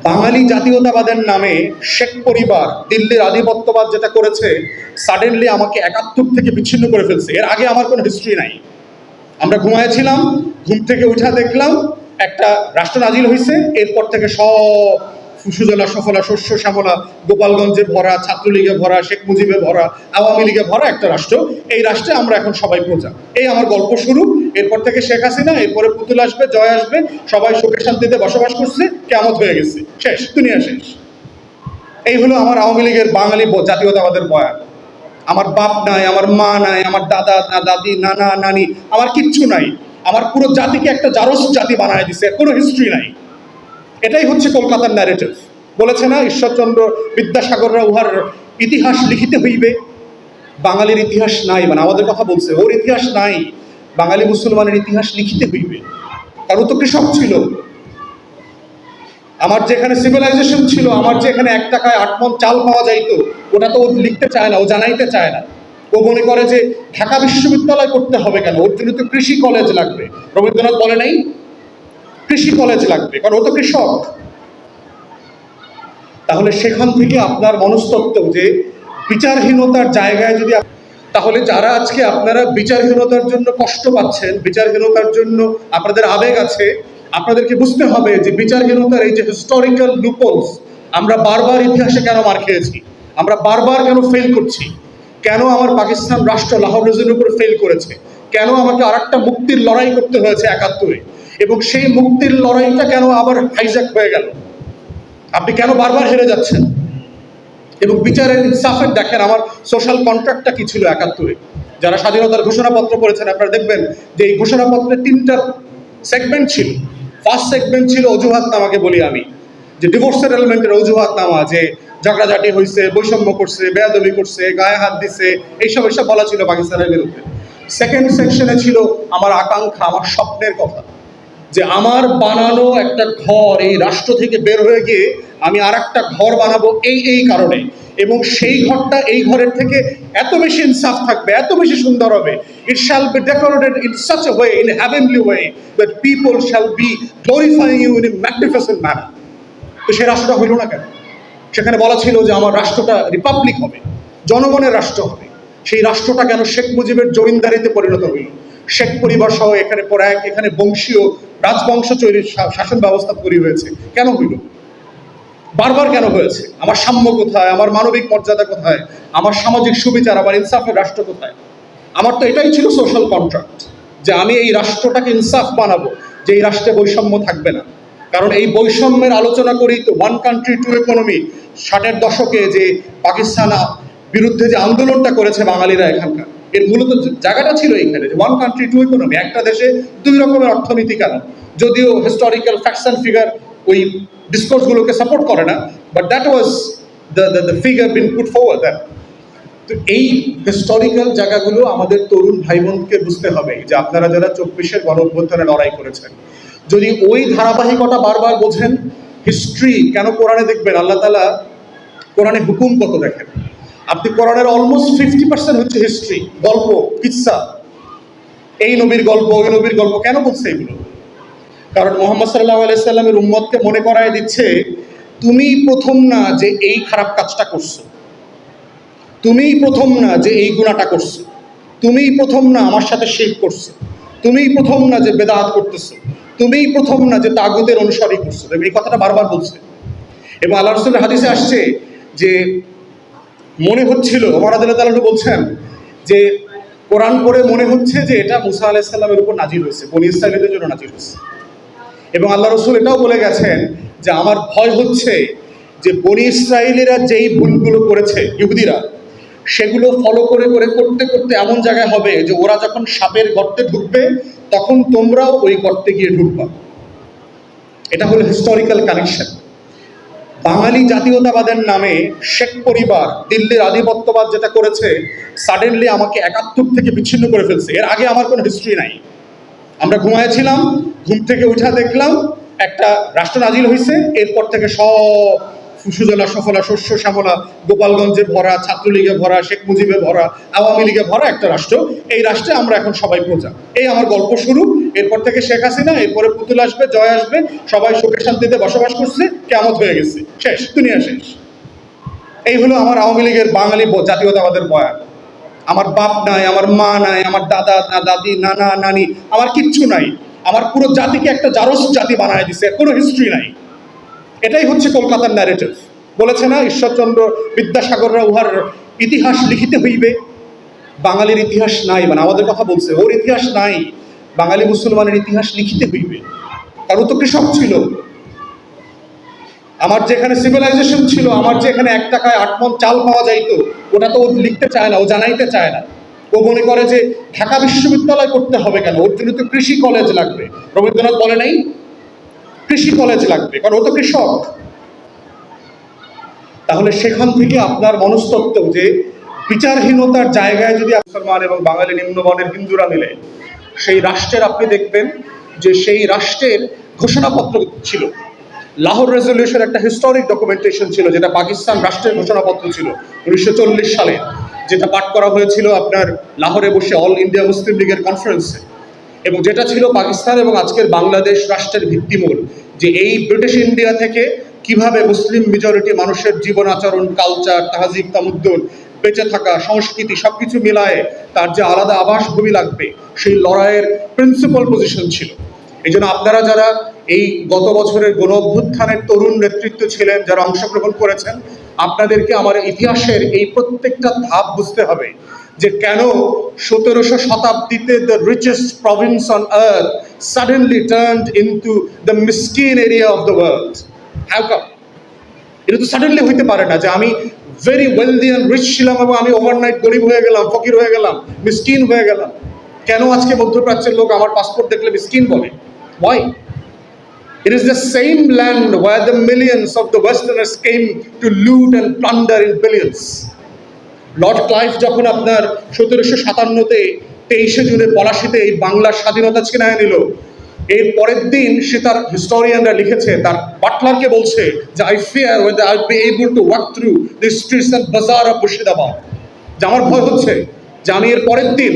বাঙালি জাতীয়তাবাদের নামে শেখ পরিবার দিল্লির আধিপত্যবাদ যেটা করেছে, সাডেনলি আমাকে ৭১ থেকে বিচ্ছিন্ন করে ফেলছে। এর আগে আমার কোনো হিস্ট্রি নাই। আমরা ঘুমায়েছিলাম, ঘুম থেকে উঠা দেখলাম একটা রাষ্ট্র নাজিল হয়েছে। এরপর থেকে সব সুজলা সফলা শস্য শ্যামলা, গোপালগঞ্জে ভরা, ছাত্রলীগে ভরা, শেখ মুজিবে ভরা, আওয়ামী লীগে ভরা একটা রাষ্ট্র। এই রাষ্ট্রে আমরা এখন সবাই প্রজা। এই আমার গল্প শুরু। এরপর থেকে শেখ হাসিনা, এরপরে পুতুল আসবে, জয় আসবে, সবাই সুখে শান্তিতে বসবাস করছে, কেয়ামত হয়ে গেছে, শেষ, দুনিয়া শেষ। এই হলো আমার আওয়ামী লীগের বাঙালি জাতীয়তাবাদের বয়ান। আমার বাপ নাই, আমার মা নাই, আমার দাদা না দাদি, নানা নানি, আমার কিচ্ছু নাই। আমার পুরো জাতিকে একটা জারজ জাতি বানায় দিছে, কোনো হিস্ট্রি নাই। এটাই হচ্ছে কলকাতার ন্যারেটিভ। বলেছে না ঈশ্বরচন্দ্র বিদ্যাসাগররা উহার ইতিহাস লিখিতে হইবে। বাঙালির ইতিহাস নাই, মানে আমাদের কথা বলছে, ওর ইতিহাস নাই। বাঙালি মুসলমানের ইতিহাস লিখিতে হইবে, কারণ ও তো কৃষক ছিল। আমার যেখানে সিভিলাইজেশন ছিল, আমার যেখানে ১ টাকায় ৮ মণ চাল পাওয়া যাইতো, ওটা তো ও লিখতে চায় না, ও জানাইতে চায় না। ও মনে করে যে ঢাকা বিশ্ববিদ্যালয় করতে হবে কেন, ওর জন্য তো কৃষি কলেজ লাগবে। রবীন্দ্রনাথ বলে নাই কৃষি কলেজ লাগবে, কারণ ও তো কৃষক। তাহলে সেখান থেকে আপনার মনস্তত্ত্ব যে বিচারহীনতার জায়গায় যদি, তাহলে যারা আজকে আপনারা বিচারহীনতার জন্য কষ্ট পাচ্ছেন, বিচারহীনতার জন্য আপনাদের আবেগ আছে, আপনাদেরকে বুঝতে হবে যে বিচারহীনতার এই যে হিস্টোরিক্যাল লুপোলস, আমরা বারবার ইতিহাসে কেন মার খেয়েছি, আমরা বারবার কেন ফেল করছি, কেন আমার পাকিস্তান রাষ্ট্র লাহোর রিজনের উপরে ফেল করেছে, কেন আমাকে আরেকটা মুক্তির লড়াই করতে হয়েছে ৭১, এবং সেই মুক্তির লড়াইটা কেন আবার হাইজ্যাক হয়ে গেল, আপনি কেন বারবার হেরে যাচ্ছেন। এবং বিচারের ইনসাফের দেখেন আমার সোশ্যাল কন্ট্রাক্টটা কি ছিল ৭১। যারা স্বাধীনতার ঘোষণাপত্র পড়েছেন আপনারা দেখবেন যে এই ঘোষণাপত্রে ৩টা সেগমেন্ট ছিল। ফার্স্ট সেগমেন্ট ছিল অজুহাতনামাকে বলি আমি, যে ডিভোর্স সেটেলমেন্টের অজুহাতনামা, যে ঝগড়াঝাটি হয়েছে, বৈষম্য করছে, বেয়াদবি করছে, গায়ে হাত দিছে, এইসব বলা ছিল পাকিস্তানের বিরুদ্ধে। সেকেন্ড সেকশনে ছিল আমার আকাঙ্ক্ষা, আমার স্বপ্নের কথা, যে আমার বানানো একটা ঘর এই রাষ্ট্র থেকে বের হয়ে গিয়ে আমি আর একটা ঘর বানাবো এই কারণে, এবং সেই ঘরটা এই ঘরের থেকে এত বেশি ইনসাফ থাকবে, এত বেশি সুন্দর হবে, it shall be decorated in such a way, in heavenly way, that people shall be glorifying you in a magnificent manner. তো সেই রাষ্ট্রটা হইল না কেন? সেখানে বলা ছিল যে আমার রাষ্ট্রটা রিপাবলিক হবে, জনগণের রাষ্ট্র হবে। সেই রাষ্ট্রটা কেন শেখ মুজিবের জমিনদারিতে পরিণত হইল? শেখ পরিবার সহ এখানে এখানে বংশীয় রাজবংশ তৈরির শাসন ব্যবস্থা তৈরি হয়েছে, কেন হইল? বারবার কেন হয়েছে? আমার সাম্য কোথায়, আমার মানবিক মর্যাদা কোথায়, আমার সামাজিক সুবিচার, আমার ইনসাফের রাষ্ট্র কোথায়? আমার তো এটাই ছিল সোশ্যাল কন্ট্রাক্ট, যে আমি এই রাষ্ট্রটাকে ইনসাফ বানাবো, যে এই রাষ্ট্রে বৈষম্য থাকবে না। কারণ এই বৈষম্যের আলোচনা করেই তো ওয়ান কান্ট্রি টু ইকোনমি 60-এর দশকে যে পাকিস্তান বিরুদ্ধে যে আন্দোলনটা করেছে বাঙালিরা এখানকার, এর মূলত জায়গাটা ছিল এইখানে, যে ওয়ান কান্ট্রি টু ইকোনমি, একটা দেশে 2 রকমের অর্থনীতি। কেন? যদিও হিস্টোরিক্যাল ফ্যাক্টস অ্যান্ড ফিগার ওই ডিসকোর্সগুলোকে সাপোর্ট করে না, but that was the figure bin put forward that. তো এই হিস্টোরিক্যাল জায়গাগুলো আমাদের তরুণ ভাই বোনকে বুঝতে হবে, যে আপনারা যারা 24-এর গণঅভ্যুত্থানে লড়াই করেছেন, যদি ওই ধারাবাহিকতা বারবার বোঝেন, হিস্ট্রি কেন কোরআনে দেখবেন আল্লাহ তাআলা কোরআনে হুকুম কত দেখেন, আপনি কোরআনের অলমোস্ট 50% হচ্ছে হিস্ট্রি, গল্প, কিচ্ছা, এই নবীর গল্প, ওই নবীর গল্প। কেন বলছে এগুলো? কারণ মুহাম্মদ সাল্লাল্লাহু আলাইহি সাল্লামের উম্মতকে মনে করায় দিচ্ছে, তুমি প্রথম না যে এই খারাপ কাজটা করছো, তুমিই প্রথম না যে এই গুনাহটা করছো, তুমিই প্রথম না আমার সাথে শিরক করছো, তুমিই প্রথম না যে বেদাত করতেছো, তুমিই প্রথম না যে তাগুতের অনুসারী করছো। এই কথাটা বারবার বলছে। এবং আল্লাহ রাসূলের হাদিসে আসছে যে মনে হচ্ছিল, ওমর রাদিয়াল্লাহু তাআলা বলছেন যে কোরআন পড়ে মনে হচ্ছে যে এটা মুসা আলাইহিস সালামের উপর নাজিল হয়েছে, বনী ইসরাঈলদের জন্য নাজিল হয়েছে। এবং আল্লাহ রাসূল এটাও বলে গেছেন যে আমার ভয় হচ্ছে যে বনী ইসরাঈলীরা যেই ভুলগুলো করেছে ইহুদিরা, সেগুলো ফলো করে করতে করতে এমন জায়গায় হবে যে ওরা যখন সাপের গর্তে ঢুকবে, তখন তোমরাও ওই গর্তে গিয়ে ঢুকবা। এটা হলো হিস্টোরিক্যাল কানেকশন। বাঙালি জাতীয়তাবাদের নামে শেখ পরিবার দিল্লির আধিপত্যবাদ যেটা করেছে, সাডেনলি আমাকে ৭১ থেকে বিচ্ছিন্ন করে ফেলছে। এর আগে আমার কোনো হিস্ট্রি নাই। আমরা ঘুমায়েছিলাম, ঘুম থেকে উঠা দেখলাম একটা রাষ্ট্র নাজিল হয়েছে। এরপর থেকে সব সুজলা সফলা শস্য শ্যামলা, গোপালগঞ্জে ভরা, ছাত্রলীগে ভরা, শেখ মুজিবে ভরা, আওয়ামী লীগে ভরা একটা রাষ্ট্র। এই রাষ্ট্রে আমরা এখন সবাই প্রজা। এই আমার গল্প শুরু। এরপর থেকে শেখ হাসিনা, এরপরে পুতুল আসবে, জয় আসবে, সবাই সুখে শান্তিতে বসবাস করছে, কিয়ামত হয়ে গেছে, শেষ, দুনিয়া শেষ। এই হলো আমার আওয়ামী লীগের বাঙালি জাতীয়তাবাদের বয়ান। আমার বাপ নাই, আমার মা নাই, আমার দাদা না দাদি, নানা নানি, আমার কিচ্ছু নাই। আমার পুরো জাতিকে একটা জারজ জাতি বানায় দিছে, কোনো হিস্ট্রি নাই। এটাই হচ্ছে কলকাতার ন্যারেটিভ। বলেছে না ঈশ্বরচন্দ্র বিদ্যাসাগররা উহার ইতিহাস লিখিতে হইবে। বাঙালির ইতিহাস নাই, মানে আমাদের কথা বলছে, ওর ইতিহাস নাই, বাঙালি মুসলমানের ইতিহাস লিখিতে হইবে। কারণ ও তো কৃষক ছিল। আমার যেখানে সিভিলাইজেশন ছিল, আমার যেখানে 1 টাকায় 8 মণ চাল পাওয়া যাইতো, ওটা তো ও লিখতে চায় না, ও জানাইতে চায় না। ও মনে করে যে ঢাকা বিশ্ববিদ্যালয় করতে হবে কেন, ওর জন্য তো কৃষি কলেজ লাগবে। রবীন্দ্রনাথ বলে নাই কৃষি কলেজ লাগবে, কারণ ও তো কৃষক। তাহলে সেখান থেকে আপনার মনস্তত্ত্ব যে বিচারহীনতার জায়গায় যদি মুসলমান এবং বাঙালি নিম্নবর্ণের হিন্দুরা মিলে সেই রাষ্ট্রের, আপনি দেখবেন যে সেই রাষ্ট্রের ঘোষণাপত্র ছিল। লাহোর রেজলিউশন একটা হিস্টোরিক ডকুমেন্টেশন ছিল, যেটা পাকিস্তান রাষ্ট্রের ঘোষণাপত্র ছিল 1940 সালে, যেটা পাঠ করা হয়েছিল আপনার লাহোরে বসে অল ইন্ডিয়া মুসলিম লীগের কনফারেন্সে, এবং যেটা ছিল পাকিস্তান এবং আজকের বাংলাদেশ রাষ্ট্রের ভিত্তিমূল, যে এই ব্রিটিশ ইন্ডিয়া থেকে কিভাবে মুসলিম মেজরিটি মানুষের জীবন আচরণ, কালচার, তাহজিব, তামুদ্দুন, বেঁচে থাকা, সংস্কৃতি সবকিছু মিলায়ে তার যে আলাদা আবাসভূমি লাগবে, সেই লড়াইয়ের প্রিন্সিপাল পজিশন ছিল। এই জন্য আপনারা যারা এই গত বছরের গণ অভ্যুত্থানের তরুণ নেতৃত্ব ছিলেন, যারা অংশগ্রহণ করেছেন, আপনাদেরকে আমার ইতিহাসের এই প্রত্যেকটা ধাপ বুঝতে হবে, যে কেন 1700 শতাব্দীতে the richest province on earth suddenly turned into the মিসকিন area of the world. How come? এটা তো সাডেনলি হইতে পারে না যে আমি ভেরি ওয়েলদি অ্যান্ড রিচ ছিলাম এবং আমি ওভারনাইট গরিব হয়ে গেলাম, ফকির হয়ে গেলাম, মিসকিন হয়ে গেলাম। কেন আজকে মধ্যপ্রাচ্যের লোক আমার পাসপোর্ট দেখলে মিসকিন বলে? Why? It is the same land where the millions of the Westerners came to loot and plunder in billions. Lord Clive যখন আপনার 1757-তে 23শে জুনে পলাশিতে এই বাংলার স্বাধীনতা ছিনায় নিল, এর পরের দিন সে তার হিস্টোরিয়ানরা লিখেছে, তার বাটলারকে বলছে যে I fear whether I'll be able to walk through the streets and bazaar of Murshidabad, যে আমার ভয় হচ্ছে যে আমি এর পরের দিন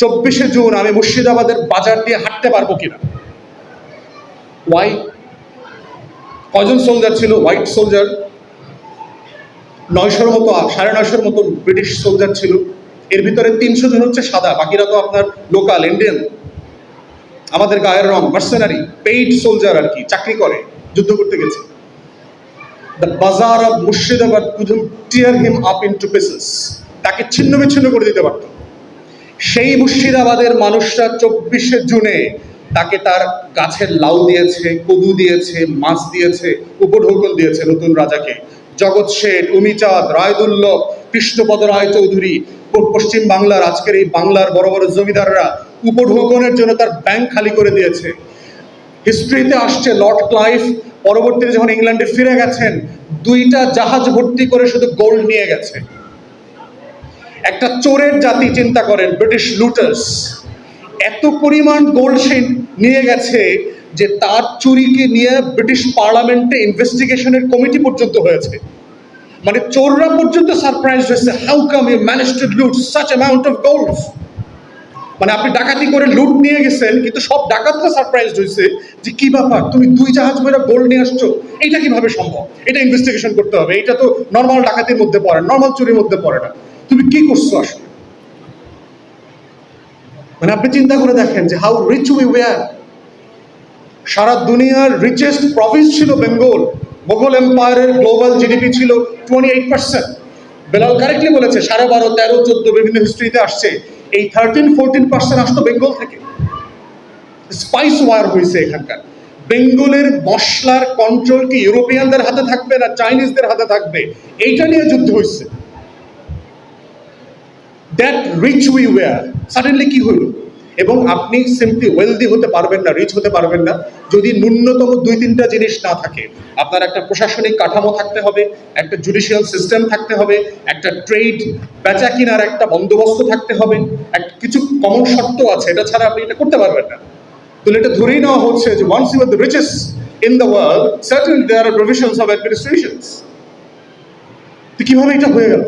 24শে জুন আমি মুর্শিদাবাদের বাজার দিয়ে হাঁটতে পারবো কিনা। ওয়াই? কয়জন সোলজার ছিল? হোয়াইট সোলজার 900-র মতো, 950-র মতো ব্রিটিশ সোলজার ছিল। এর ভিতরে 300 জন হচ্ছে সাদা, বাকিরা তো আপনার লোকাল ইন্ডিয়ান, আমাদের গায়ের রং, মার্সেনারি, পেইড সোলজার আর কি, চাকরি করে, যুদ্ধ করতে গেছে। দ্য বাজার of Murshidabad couldn't tear him up into pieces, তাকে ছিন্ন বিচ্ছিন্ন করে দিতে পারত। সেই মুর্শিদাবাদের মানুষরা 24শে জুনে তাকে তার গাছের লাউ দিয়েছে, কদু দিয়েছে, মাছ দিয়েছে, উপঢৌকন দিয়েছে নতুন রাজাকে। জগৎ শেঠ, উমিচাঁদ, রায়দুল্লভ, কৃষ্ণপদ রায় চৌধুরী, পশ্চিম বাংলার আজকের এই বাংলার বড় বড় জমিদাররা উপঢৌকনের জন্য তার ব্যাংক খালি করে দিয়েছে। হিস্ট্রিতে আসছে লর্ড ক্লাইভ পরবর্তীতে যখন ইংল্যান্ডে ফিরে গেছেন, 2টা জাহাজ ভর্তি করে শুধু গোল্ড নিয়ে গেছে। একটা চোরের জাতি, চিন্তা করেন, ব্রিটিশ লুটার্স, এত পরিমাণ গোল্ড সে নিয়ে গেছে যে তার চুরিকে নিয়ে ব্রিটিশ পার্লামেন্টে ইনভেস্টিগেশনের কমিটি পর্যন্ত হয়েছে। মানে চোররা পর্যন্ত সারপ্রাইজ হয়েছে, how come you manage to loot such amount of gold. মানে আপনি ডাকাতি করে লুট নিয়ে গেছেন, কিন্তু সব ডাকাতরা সারপ্রাইজ হয়েছে যে কি ব্যাপার, তুমি 2 জাহাজ ভরে গোল্ড নিয়ে আসছো, এটা কিভাবে সম্ভব? এটা ইনভেস্টিগেশন করতে হবে, এটা তো নর্মাল ডাকাতির মধ্যে পড়ে, নর্মাল চুরির মধ্যে পড়ে না, তুমি কি করছো আসলে? মানে আপনি চিন্তা করে দেখেন যে হাউ রিচ উই ওয়্যার। সারা দুনিয়ার রিচেস্ট প্রভিন্স ছিল বেঙ্গল। মোগল এম্পায়ারের গ্লোবাল জিডিপি ছিল 28%। বেলাল কারেক্টলি বলেছে 12.5, 13, 14 বিভিন্ন হিস্ট্রিতে আসছে, এই 13-14% আসতো বেঙ্গল থেকে। স্পাইস ওয়ার হয়েছে এখানকার। বেঙ্গলের মশলার কন্ট্রোল কি ইউরোপিয়ানদের হাতে থাকবে না চাইনিজদের হাতে থাকবে, এইটা নিয়ে যুদ্ধ হয়েছে। That rich we were suddenly কি হইল? এবং আপনি সিম্পলি ওয়েলদি হতে পারবেন না, রিচ হতে পারবেন না যদি ন্যূনতম 2-3টা জিনিস না থাকে। আপনার একটা প্রশাসনিক কাঠামো থাকতে হবে, একটা জুডিশিয়াল সিস্টেম থাকতে হবে, একটা ট্রেড বেচা কিনার একটা বন্দোবস্ত থাকতে হবে, কিছু কমন শর্ত আছে, এটা ছাড়া আপনি এটা করতে পারবেন না। তো এটা ধরেই নেওয়া হচ্ছে যে once you are the richest in the world, certainly there are provisions of administrations. তো কিভাবে এটা হয়ে গেল?